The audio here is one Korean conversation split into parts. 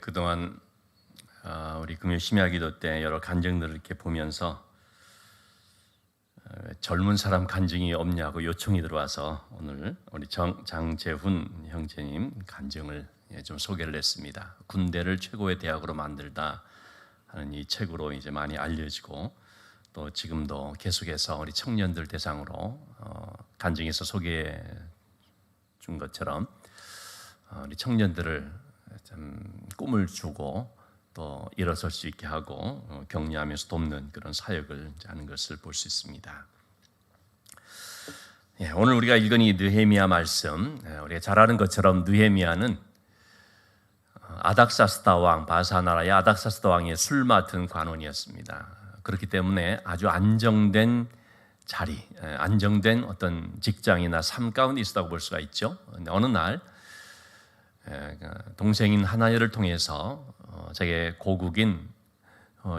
그동안 우리 금요 심야 기도 때 여러 간증들을 이렇게 보면서 젊은 사람 간증이 없냐고 요청이 들어와서 오늘 우리 장재훈 형제님 간증을 좀 소개를 했습니다. 군대를 최고의 대학으로 만들다 하는 이 책으로 이제 많이 알려지고 또 지금도 계속해서 우리 청년들 대상으로 간증에서 소개해 준 것처럼 우리 청년들을 참 꿈을 주고 또 일어설 수 있게 하고 격려하면서 돕는 그런 사역을 하는 것을 볼 수 있습니다. 오늘 우리가 읽은 이 느헤미야 말씀, 우리가 잘 아는 것처럼 느헤미야는 아닥사스다 왕, 바사 나라의 아닥사스다 왕의 술 맡은 관원이었습니다. 그렇기 때문에 아주 안정된 자리, 안정된 어떤 직장이나 삶 가운데 있었다고 볼 수가 있죠. 어느 날 동생인 하나야를 통해서 자기의 고국인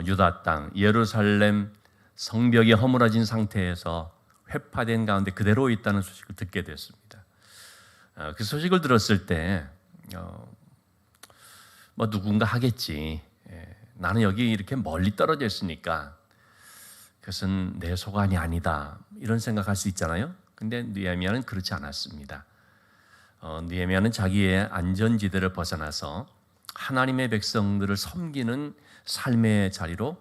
유다 땅 예루살렘 성벽이 허물어진 상태에서 회파된 가운데 그대로 있다는 소식을 듣게 됐습니다. 그 소식을 들었을 때 뭐 누군가 하겠지. 나는 여기 이렇게 멀리 떨어져 있으니까 그것은 내 소관이 아니다. 이런 생각할 수 있잖아요. 근데 느헤미야는 그렇지 않았습니다. 느헤미야는 자기의 안전지대를 벗어나서 하나님의 백성들을 섬기는 삶의 자리로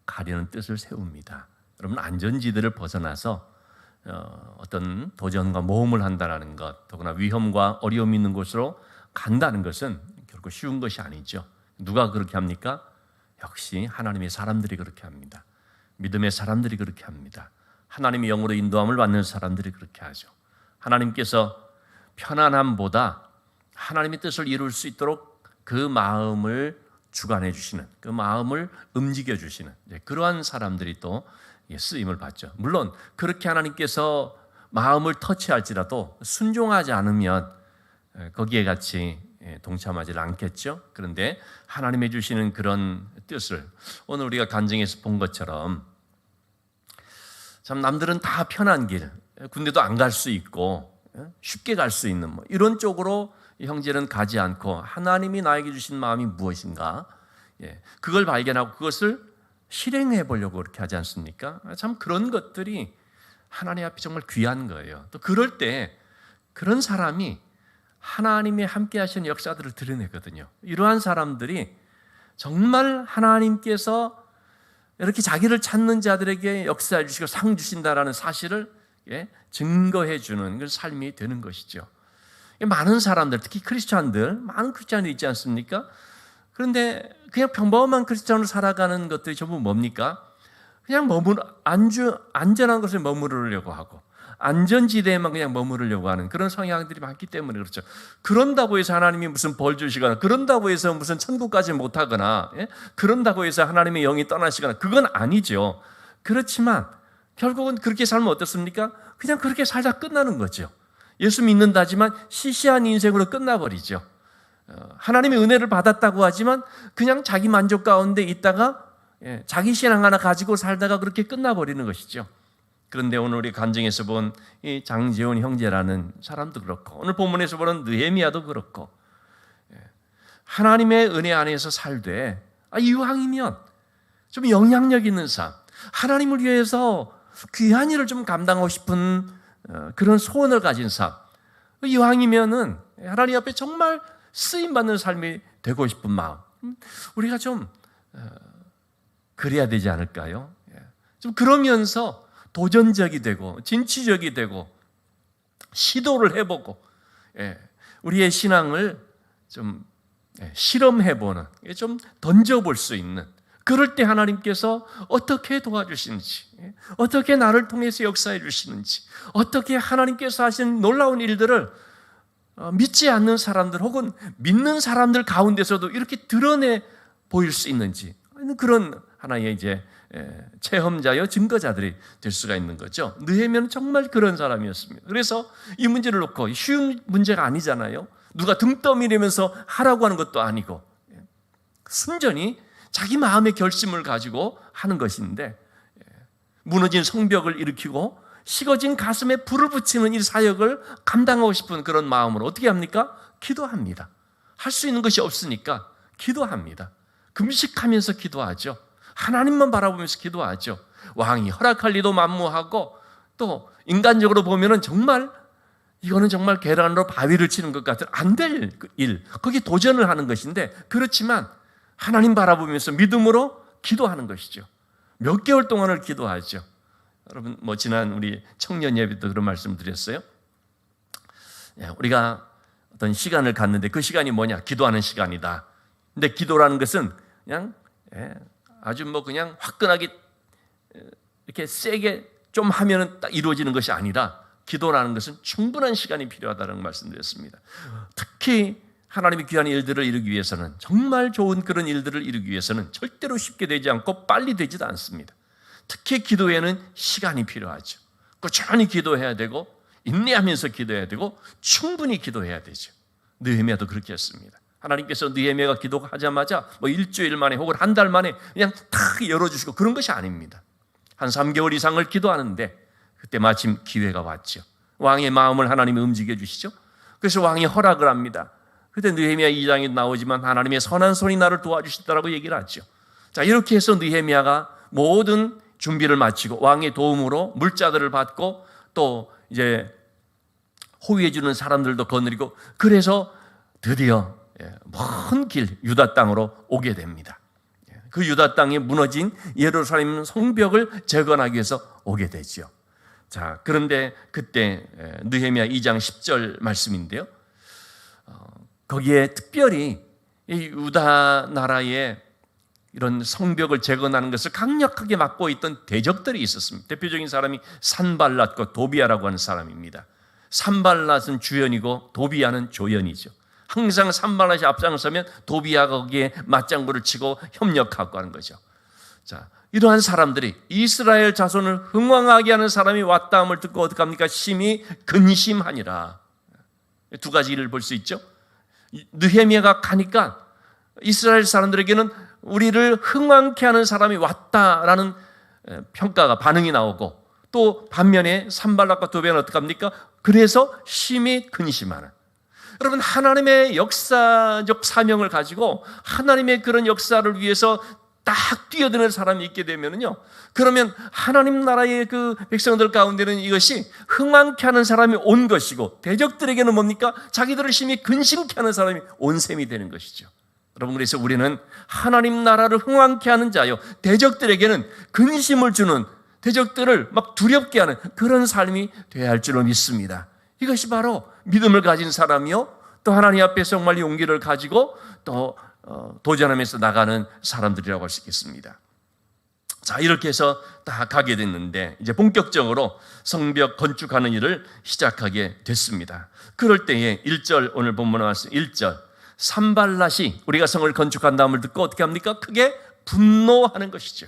가려는 뜻을 세웁니다. 여러분, 안전지대를 벗어나서 어떤 도전과 모험을 한다는 것, 더구나 위험과 어려움이 있는 곳으로 간다는 것은 결코 쉬운 것이 아니죠. 누가 그렇게 합니까? 역시 하나님의 사람들이 그렇게 합니다. 믿음의 사람들이 그렇게 합니다. 하나님의 영으로 인도함을 받는 사람들이 그렇게 하죠. 하나님께서 편안함보다 하나님의 뜻을 이룰 수 있도록 그 마음을 주관해 주시는, 그 마음을 움직여 주시는 그러한 사람들이 또 쓰임을 받죠. 물론 그렇게 하나님께서 마음을 터치할지라도 순종하지 않으면 거기에 같이 동참하지 않겠죠. 그런데 하나님이 주시는 그런 뜻을 오늘 우리가 간증에서 본 것처럼 참 남들은 다 편한 길, 군대도 안 갈 수 있고 쉽게 갈 수 있는 이런 쪽으로 형제는 가지 않고 하나님이 나에게 주신 마음이 무엇인가, 그걸 발견하고 그것을 실행해 보려고 그렇게 하지 않습니까? 참 그런 것들이 하나님 앞에 정말 귀한 거예요. 또 그럴 때 그런 사람이 하나님이 함께 하시는 역사들을 드러내거든요. 이러한 사람들이 정말 하나님께서 이렇게 자기를 찾는 자들에게 역사해 주시고 상 주신다라는 사실을 증거해 주는 그런 삶이 되는 것이죠. 많은 사람들, 특히 크리스찬들, 많은 크리스찬이 있지 않습니까? 그런데 그냥 평범한 크리스찬으로 살아가는 것들이 전부 뭡니까? 그냥 안전한 곳에 머무르려고 하고 안전지대에만 그냥 머무르려고 하는 그런 성향들이 많기 때문에 그렇죠. 그런다고 해서 하나님이 무슨 벌 주시거나, 그런다고 해서 무슨 천국까지 못하거나, 그런다고 해서 하나님의 영이 떠나시거나, 그건 아니죠. 그렇지만 결국은 그렇게 살면 어떻습니까? 그냥 그렇게 살다 끝나는 거죠. 예수 믿는다지만 시시한 인생으로 끝나버리죠. 하나님의 은혜를 받았다고 하지만 그냥 자기 만족 가운데 있다가 자기 신앙 하나 가지고 살다가 그렇게 끝나버리는 것이죠. 그런데 오늘 우리 간증에서 본 이 장재훈 형제라는 사람도 그렇고 오늘 본문에서 보는 느헤미야도 그렇고 하나님의 은혜 안에서 살되 이왕이면 좀 영향력 있는 삶, 하나님을 위해서 귀한 일을 좀 감당하고 싶은 그런 소원을 가진 삶, 이왕이면은 하나님 앞에 정말 쓰임받는 삶이 되고 싶은 마음, 우리가 좀 그래야 되지 않을까요? 좀 그러면서 도전적이 되고 진취적이 되고 시도를 해보고 우리의 신앙을 좀 실험해보는, 좀 던져볼 수 있는, 그럴 때 하나님께서 어떻게 도와주시는지, 어떻게 나를 통해서 역사해 주시는지, 어떻게 하나님께서 하신 놀라운 일들을 믿지 않는 사람들 혹은 믿는 사람들 가운데서도 이렇게 드러내 보일 수 있는지, 그런 하나의 이제 체험자여 증거자들이 될 수가 있는 거죠. 느헤미야는 정말 그런 사람이었습니다. 그래서 이 문제를 놓고 쉬운 문제가 아니잖아요. 누가 등 떠밀리면서 하라고 하는 것도 아니고 순전히 자기 마음의 결심을 가지고 하는 것인데, 무너진 성벽을 일으키고 식어진 가슴에 불을 붙이는 이 사역을 감당하고 싶은 그런 마음으로 어떻게 합니까? 기도합니다. 할 수 있는 것이 없으니까 기도합니다. 금식하면서 기도하죠. 하나님만 바라보면서 기도하죠. 왕이 허락할 리도 만무하고, 또 인간적으로 보면은 정말 이거는 정말 계란으로 바위를 치는 것 같은 안 될 일, 거기 도전을 하는 것인데, 그렇지만 하나님 바라보면서 믿음으로 기도하는 것이죠. 몇 개월 동안을 기도하죠. 여러분, 지난 우리 청년 예배 때 그런 말씀 드렸어요. 우리가 어떤 시간을 갖는데 그 시간이 뭐냐? 기도하는 시간이다. 근데 기도라는 것은 그냥 아주 그냥 화끈하게 이렇게 세게 좀 하면은 딱 이루어지는 것이 아니라, 기도라는 것은 충분한 시간이 필요하다는 말씀드렸습니다. 특히 하나님의 귀한 일들을 이루기 위해서는, 정말 좋은 그런 일들을 이루기 위해서는 절대로 쉽게 되지 않고 빨리 되지도 않습니다. 특히 기도에는 시간이 필요하죠. 꾸준히 기도해야 되고, 인내하면서 기도해야 되고, 충분히 기도해야 되죠. 느헤미야도 그렇게 했습니다. 하나님께서 느헤미야가 기도하자마자 일주일 만에 혹은 한 달 만에 그냥 탁 열어주시고 그런 것이 아닙니다. 한 3개월 이상을 기도하는데, 그때 마침 기회가 왔죠. 왕의 마음을 하나님이 움직여 주시죠. 그래서 왕이 허락을 합니다. 그때 느헤미야 2장에 나오지만 하나님의 선한 손이 나를 도와주시더라고 얘기를 하죠. 자, 이렇게 해서 느헤미야가 모든 준비를 마치고 왕의 도움으로 물자들을 받고, 또 이제 호위해 주는 사람들도 거느리고, 그래서 드디어 먼 길 유다 땅으로 오게 됩니다. 그 유다 땅에 무너진 예루살렘 성벽을 재건하기 위해서 오게 되죠. 자, 그런데 그때 느헤미야 2장 10절 말씀인데요. 거기에 특별히 이 유다 나라의 이런 성벽을 재건하는 것을 강력하게 맡고 있던 대적들이 있었습니다. 대표적인 사람이 산발랏과 도비아라고 하는 사람입니다. 산발랏은 주연이고 도비아는 조연이죠. 항상 산발랏이 앞장서면 도비아가 거기에 맞장구를 치고 협력하고 하는 거죠. 자, 이러한 사람들이 이스라엘 자손을 흥왕하게 하는 사람이 왔다함을 듣고 어떻게 합니까? 심히 근심하니라. 두 가지 일을 볼 수 있죠. 느헤미야가 가니까 이스라엘 사람들에게는 우리를 흥왕케 하는 사람이 왔다라는 평가가, 반응이 나오고, 또 반면에 산발랏과 도비아는 어떻게 합니까? 그래서 심히 근심하는. 여러분, 하나님의 역사적 사명을 가지고 하나님의 그런 역사를 위해서 딱 뛰어드는 사람이 있게 되면요, 그러면 하나님 나라의 그 백성들 가운데는 이것이 흥왕케 하는 사람이 온 것이고, 대적들에게는 뭡니까? 자기들을 심히 근심케 하는 사람이 온 셈이 되는 것이죠. 여러분, 그래서 우리는 하나님 나라를 흥왕케 하는 자요, 대적들에게는 근심을 주는, 대적들을 막 두렵게 하는 그런 삶이 되어야 할 줄로 믿습니다. 이것이 바로 믿음을 가진 사람이요, 또 하나님 앞에 정말 용기를 가지고 또 도전하면서 나가는 사람들이라고 할 수 있겠습니다. 자, 이렇게 해서 다 가게 됐는데, 이제 본격적으로 성벽 건축하는 일을 시작하게 됐습니다. 그럴 때에 1절, 오늘 본문에 말씀 1절, 산발랏이 우리가 성을 건축한다음을 듣고 어떻게 합니까? 크게 분노하는 것이죠.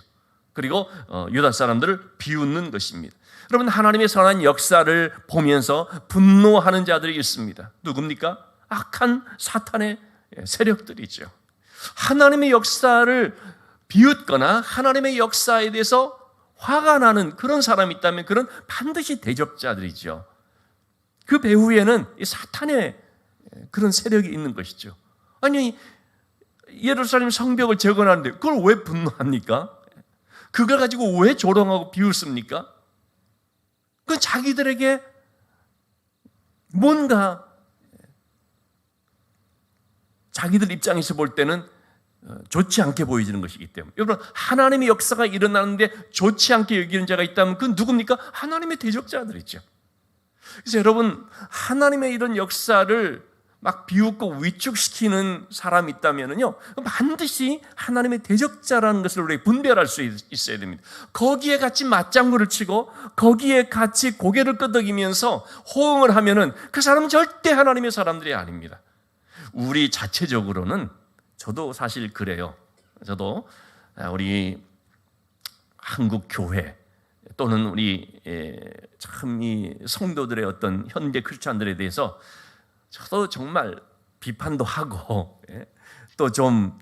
그리고 유다 사람들을 비웃는 것입니다. 여러분, 하나님의 선한 역사를 보면서 분노하는 자들이 있습니다. 누굽니까? 악한 사탄의 세력들이죠. 하나님의 역사를 비웃거나 하나님의 역사에 대해서 화가 나는 그런 사람이 있다면 그런 반드시 대적자들이죠. 그 배후에는 이 사탄의 그런 세력이 있는 것이죠. 아니, 예루살렘 성벽을 재건하는데 그걸 왜 분노합니까? 그걸 가지고 왜 조롱하고 비웃습니까? 그건 자기들에게 뭔가 자기들 입장에서 볼 때는 좋지 않게 보여지는 것이기 때문에, 여러분, 하나님의 역사가 일어나는데 좋지 않게 여기는 자가 있다면 그건 누굽니까? 하나님의 대적자들이죠. 그래서 여러분, 하나님의 이런 역사를 막 비웃고 위축시키는 사람이 있다면요, 반드시 하나님의 대적자라는 것을 우리가 분별할 수 있어야 됩니다. 거기에 같이 맞장구를 치고 거기에 같이 고개를 끄덕이면서 호응을 하면은 그 사람은 절대 하나님의 사람들이 아닙니다. 우리 자체적으로는, 저도 사실 그래요. 저도 우리 한국 교회 또는 우리 참 이 성도들의 어떤 현대 크리스찬들에 대해서 저도 정말 비판도 하고, 또 좀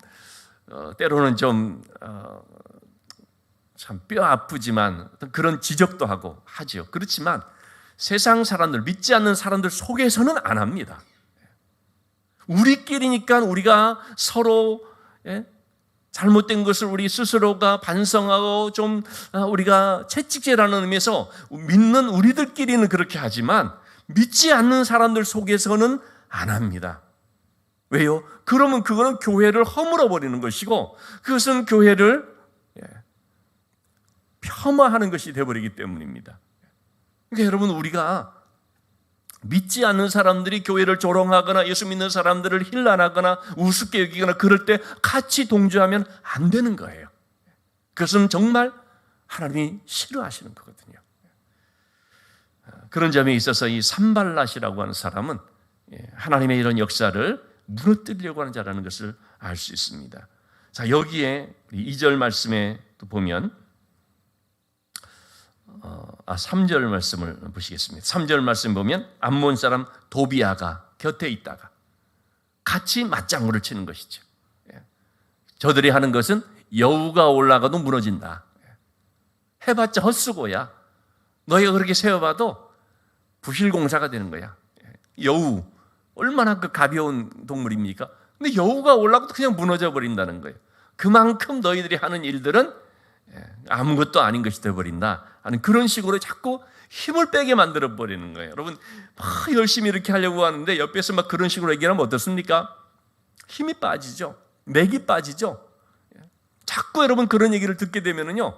때로는 좀 참 뼈 아프지만 그런 지적도 하고 하죠. 그렇지만 세상 사람들, 믿지 않는 사람들 속에서는 안 합니다. 우리끼리니까 우리가 서로 잘못된 것을 우리 스스로가 반성하고 좀 우리가 채찍질하는 의미에서 믿는 우리들끼리는 그렇게 하지만 믿지 않는 사람들 속에서는 안 합니다. 왜요? 그러면 그거는 교회를 허물어 버리는 것이고 그것은 교회를 폄하하는 것이 되어버리기 때문입니다. 그러니까 여러분, 우리가 믿지 않는 사람들이 교회를 조롱하거나 예수 믿는 사람들을 힐난하거나 우습게 여기거나 그럴 때 같이 동조하면 안 되는 거예요. 그것은 정말 하나님이 싫어하시는 거거든요. 그런 점에 있어서 이 산발랏이라고 하는 사람은 하나님의 이런 역사를 무너뜨리려고 하는 자라는 것을 알 수 있습니다. 자, 여기에 2절 말씀에 또 보면 3절 말씀을 보시겠습니다. 3절 말씀 보면 암몬 사람 도비아가 곁에 있다가 같이 맞장구를 치는 것이죠. 저들이 하는 것은 여우가 올라가도 무너진다. 해봤자 헛수고야. 너희가 그렇게 세워봐도 부실공사가 되는 거야. 여우, 얼마나 그 가벼운 동물입니까? 근데 여우가 올라가도 그냥 무너져 버린다는 거예요. 그만큼 너희들이 하는 일들은 아무것도 아닌 것이 되어버린다 하는 그런 식으로 자꾸 힘을 빼게 만들어 버리는 거예요. 여러분, 막 열심히 이렇게 하려고 하는데 옆에서 막 그런 식으로 얘기하면 어떻습니까? 힘이 빠지죠. 맥이 빠지죠. 자꾸 여러분 그런 얘기를 듣게 되면은요,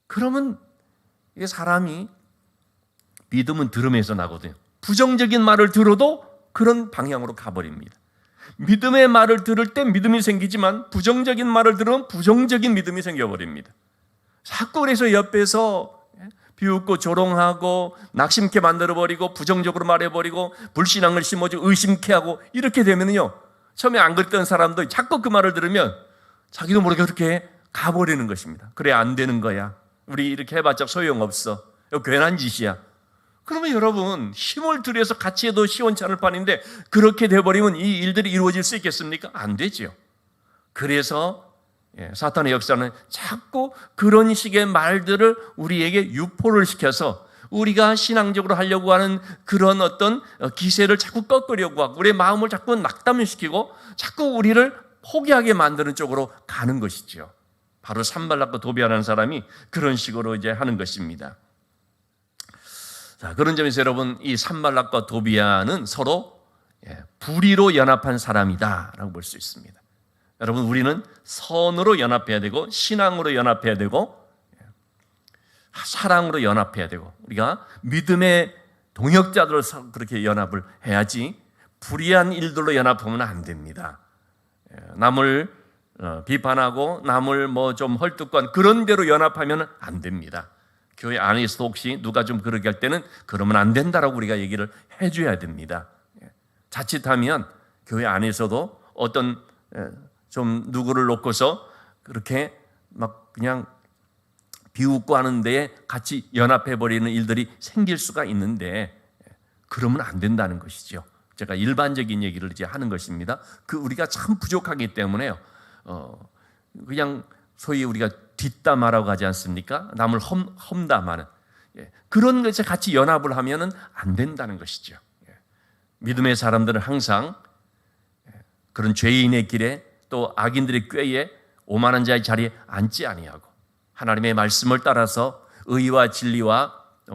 그러면 이게 사람이 믿음은 들음에서 나거든요. 부정적인 말을 들어도 그런 방향으로 가버립니다. 믿음의 말을 들을 때 믿음이 생기지만 부정적인 말을 들으면 부정적인 믿음이 생겨버립니다. 자꾸 그래서 옆에서 비웃고 조롱하고 낙심케 만들어버리고 부정적으로 말해버리고 불신앙을 심어주고 의심케 하고 이렇게 되면요, 처음에 안 그랬던 사람도 자꾸 그 말을 들으면 자기도 모르게 그렇게 가버리는 것입니다. 그래, 안 되는 거야. 우리 이렇게 해봤자 소용없어. 이거 괜한 짓이야. 그러면 여러분, 힘을 들여서 같이 해도 시원찮을 판인데 그렇게 돼버리면 이 일들이 이루어질 수 있겠습니까? 안 되죠. 그래서 사탄의 역사는 자꾸 그런 식의 말들을 우리에게 유포를 시켜서 우리가 신앙적으로 하려고 하는 그런 어떤 기세를 자꾸 꺾으려고 하고 우리의 마음을 자꾸 낙담시키고 자꾸 우리를 포기하게 만드는 쪽으로 가는 것이죠. 바로 산발락과 도비아라는 사람이 그런 식으로 이제 하는 것입니다. 자, 그런 점에서 여러분, 이 산발락과 도비아는 서로 불의로 연합한 사람이다라고 볼 수 있습니다. 여러분, 우리는 선으로 연합해야 되고 신앙으로 연합해야 되고 사랑으로 연합해야 되고 우리가 믿음의 동역자들로 그렇게 연합을 해야지 불의한 일들로 연합하면 안 됩니다. 남을 비판하고 남을 뭐 좀 헐뜯고 그런 대로 연합하면 안 됩니다. 교회 안에서도 혹시 누가 좀 그러게 할 때는 그러면 안 된다라고 우리가 얘기를 해줘야 됩니다. 자칫하면 교회 안에서도 어떤 좀 누구를 놓고서 그렇게 막 그냥 비웃고 하는 데에 같이 연합해버리는 일들이 생길 수가 있는데 그러면 안 된다는 것이죠. 제가 일반적인 얘기를 이제 하는 것입니다. 그 우리가 참 부족하기 때문에요. 그냥 소위 우리가 뒷담화라고 하지 않습니까? 남을 험담하는 그런 것에 같이 연합을 하면은 안 된다는 것이죠. 믿음의 사람들은 항상 그런 죄인의 길에 또 악인들의 꾀에 오만한 자의 자리에 앉지 아니하고 하나님의 말씀을 따라서 의와 진리와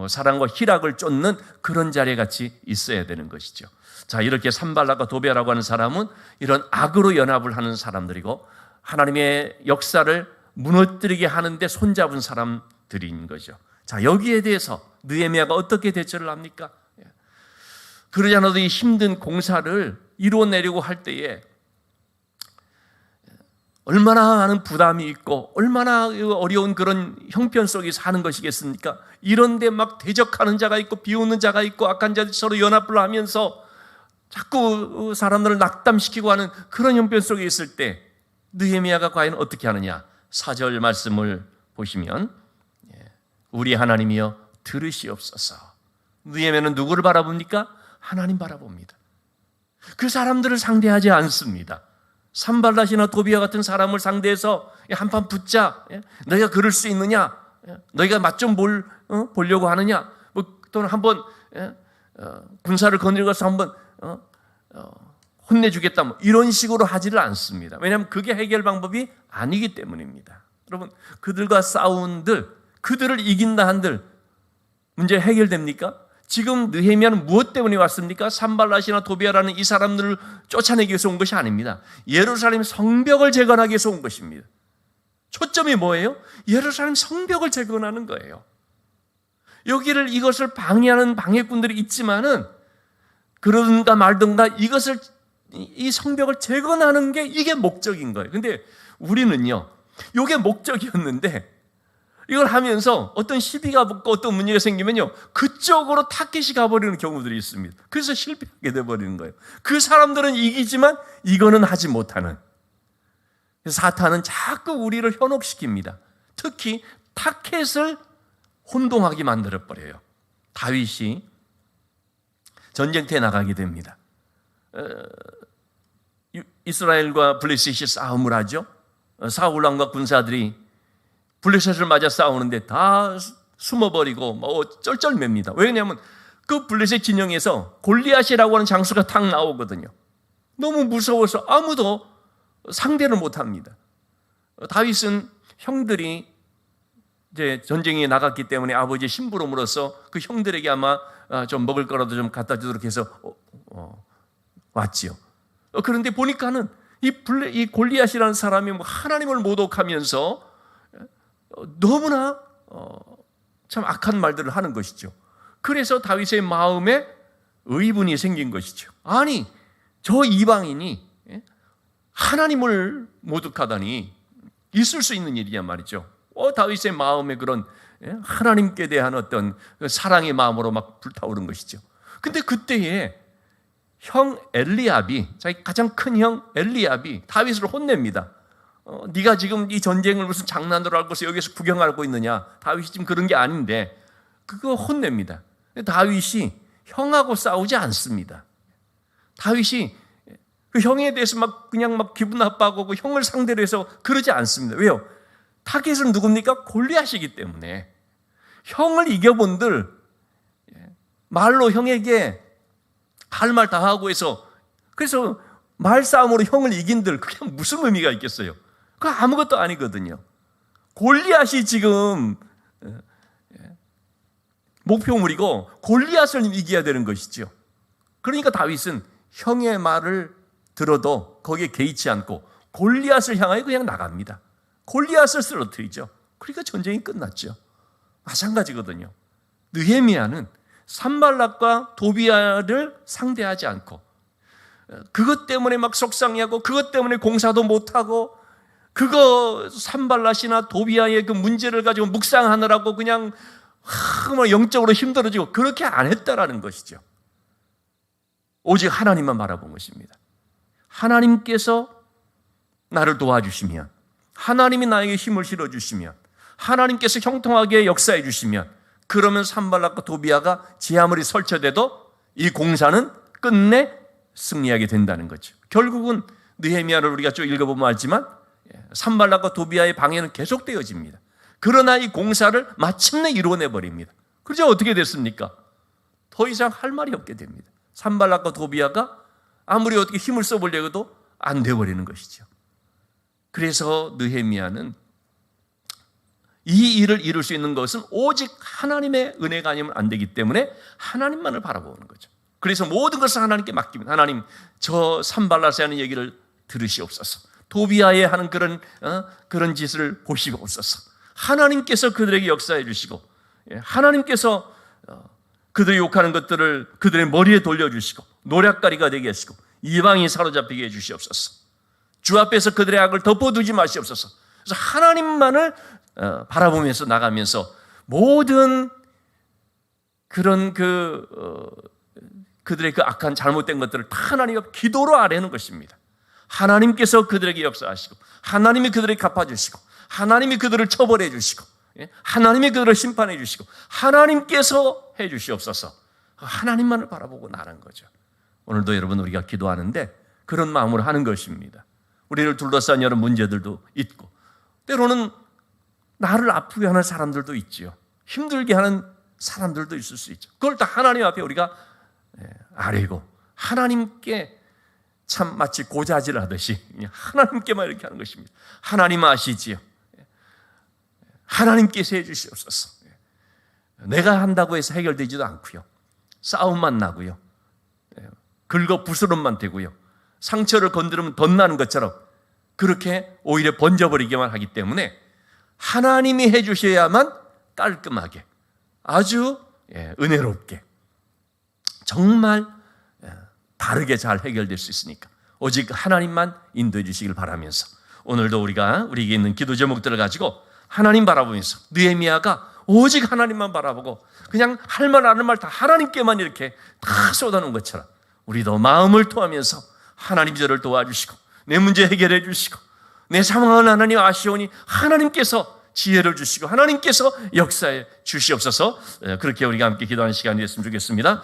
사랑과 희락을 쫓는 그런 자리에 같이 있어야 되는 것이죠. 자, 이렇게 산발락과 도비아라고 하는 사람은 이런 악으로 연합을 하는 사람들이고 하나님의 역사를 무너뜨리게 하는데 손잡은 사람들인 거죠. 자, 여기에 대해서 느헤미야가 어떻게 대처를 합니까? 그러지 않아도 이 힘든 공사를 이루어내려고 할 때에 얼마나 많은 부담이 있고 얼마나 어려운 그런 형편 속에서 하는 것이겠습니까? 이런데 막 대적하는 자가 있고 비웃는 자가 있고 악한 자들이 서로 연합을 하면서 자꾸 사람들을 낙담시키고 하는 그런 형편 속에 있을 때 느헤미야가 과연 어떻게 하느냐? 4절 말씀을 보시면 우리 하나님이여 들으시옵소서. 느헤미야는 누구를 바라봅니까? 하나님 바라봅니다. 그 사람들을 상대하지 않습니다. 산발랏이나 도비아 같은 사람을 상대해서 한판 붙자, 너희가 그럴 수 있느냐, 너희가 맛 좀 보려고 하느냐, 또는 한번 군사를 거느려서 한번 혼내주겠다 뭐 이런 식으로 하지를 않습니다. 왜냐하면 그게 해결 방법이 아니기 때문입니다. 여러분, 그들과 싸운들, 그들을 이긴다 한들 문제 해결됩니까? 지금 느헤미야는 무엇 때문에 왔습니까? 산발랏이나 도비아라는 이 사람들을 쫓아내기 위해서 온 것이 아닙니다. 예루살렘 성벽을 재건하기 위해서 온 것입니다. 초점이 뭐예요? 예루살렘 성벽을 재건하는 거예요. 여기를 이것을 방해하는 방해꾼들이 있지만은 그러든가 말든가 이것을 이 성벽을 재건하는 게 이게 목적인 거예요. 근데 우리는요, 이게 목적이었는데 이걸 하면서 어떤 시비가 붙고 어떤 문제가 생기면요, 그쪽으로 타겟이 가버리는 경우들이 있습니다. 그래서 실패하게 돼버리는 거예요. 그 사람들은 이기지만 이거는 하지 못하는. 그래서 사탄은 자꾸 우리를 현혹시킵니다. 특히 타겟을 혼동하게 만들어버려요. 다윗이 전쟁터에 나가게 됩니다. 이스라엘과 블레셋이 싸움을 하죠. 사울 왕과 군사들이 블레셋을 맞아 싸우는데 다 숨어버리고 뭐 쩔쩔맵니다. 왜냐하면 그 블레셋 진영에서 골리앗이라고 하는 장수가 탁 나오거든요. 너무 무서워서 아무도 상대를 못합니다. 다윗은 형들이 이제 전쟁에 나갔기 때문에 아버지의 심부름으로써 그 형들에게 아마 좀 먹을 거라도 좀 갖다 주도록 해서 왔지요. 그런데 보니까는 이 골리앗이라는 사람이 뭐 하나님을 모독하면서 너무나 참 악한 말들을 하는 것이죠. 그래서 다윗의 마음에 의분이 생긴 것이죠. 아니, 저 이방인이 하나님을 모독하다니 있을 수 있는 일이냐 말이죠. 다윗의 마음에 그런 하나님께 대한 어떤 사랑의 마음으로 막 불타오른 것이죠. 근데 그때에 형 엘리압이, 자기 가장 큰 형 엘리압이 다윗을 혼냅니다. 네가 지금 이 전쟁을 무슨 장난으로 알고서 여기서 구경하고 있느냐. 다윗이 지금 그런 게 아닌데 그거 혼냅니다. 다윗이 형하고 싸우지 않습니다. 다윗이 그 형에 대해서 그냥 기분 나빠하고 그 형을 상대로 해서 그러지 않습니다. 왜요? 타겟은 누굽니까? 골리앗이기 때문에. 형을 이겨본들 말로 형에게 할 말 다 하고 해서, 그래서 말싸움으로 형을 이긴들 그게 무슨 의미가 있겠어요? 그거 아무것도 아니거든요. 골리앗이 지금 목표물이고 골리앗을 이겨야 되는 것이죠. 그러니까 다윗은 형의 말을 들어도 거기에 개의치 않고 골리앗을 향하여 그냥 나갑니다. 골리앗을 쓰러뜨리죠. 그러니까 전쟁이 끝났죠. 마찬가지거든요. 느헤미야는 산발랏과 도비아를 상대하지 않고 그것 때문에 막 속상해하고 그것 때문에 공사도 못하고 그거 산발랏이나 도비아의 그 문제를 가지고 묵상하느라고 그냥 영적으로 힘들어지고 그렇게 안 했다라는 것이죠. 오직 하나님만 바라본 것입니다. 하나님께서 나를 도와주시면, 하나님이 나에게 힘을 실어주시면, 하나님께서 형통하게 역사해 주시면, 그러면 산발랏과 도비아가 제 아무리 설쳐돼도 이 공사는 끝내 승리하게 된다는 거죠. 결국은 느헤미야를 우리가 쭉 읽어보면 알지만 산발랏과 도비아의 방해는 계속되어집니다. 그러나 이 공사를 마침내 이루어내버립니다. 그래서 어떻게 됐습니까? 더 이상 할 말이 없게 됩니다. 산발랏과 도비아가 아무리 어떻게 힘을 써보려고 해도 안 돼버리는 것이죠. 그래서 느헤미야는 이 일을 이룰 수 있는 것은 오직 하나님의 은혜가 아니면 안 되기 때문에 하나님만을 바라보는 거죠. 그래서 모든 것을 하나님께 맡깁니다. 하나님, 저 산발랏이 하는 얘기를 들으시옵소서. 도비아에 하는 그런 짓을 보시옵소서. 하나님께서 그들에게 역사해 주시고, 하나님께서 그들이 욕하는 것들을 그들의 머리에 돌려주시고, 노략가리가 되게 하시고, 이방이 사로잡히게 해 주시옵소서. 주 앞에서 그들의 악을 덮어두지 마시옵소서. 그래서 하나님만을 바라보면서 나가면서 모든 그런 그들의 그 악한 잘못된 것들을 다 하나님과 기도로 아뢰는 것입니다. 하나님께서 그들에게 역사하시고, 하나님이 그들에게 갚아주시고, 하나님이 그들을 처벌해 주시고, 하나님이 그들을 심판해 주시고, 하나님께서 해 주시옵소서. 하나님만을 바라보고 나는 거죠. 오늘도 여러분 우리가 기도하는데 그런 마음으로 하는 것입니다. 우리를 둘러싼 여러 문제들도 있고, 때로는 나를 아프게 하는 사람들도 있지요. 힘들게 하는 사람들도 있을 수 있죠. 그걸 다 하나님 앞에 우리가 아뢰고 하나님께 참 마치 고자질 하듯이 그냥 하나님께만 이렇게 하는 것입니다. 하나님 아시지요. 하나님께서 해주시옵소서. 내가 한다고 해서 해결되지도 않고요. 싸움만 나고요. 긁어 부스럼만 되고요. 상처를 건드리면 덧나는 것처럼 그렇게 오히려 번져버리기만 하기 때문에 하나님이 해주셔야만 깔끔하게 아주 은혜롭게 정말 바르게 잘 해결될 수 있으니까 오직 하나님만 인도해 주시길 바라면서 오늘도 우리에게 있는 기도 제목들을 가지고 하나님 바라보면서 느헤미야가 오직 하나님만 바라보고 그냥 할 말 하는 말 다 하나님께만 이렇게 다 쏟아놓은 것처럼 우리도 마음을 토하면서 하나님 저를 도와주시고 내 문제 해결해 주시고 내 상황은 하나님 아시오니 하나님께서 지혜를 주시고 하나님께서 역사해 주시옵소서. 그렇게 우리가 함께 기도하는 시간이 됐으면 좋겠습니다.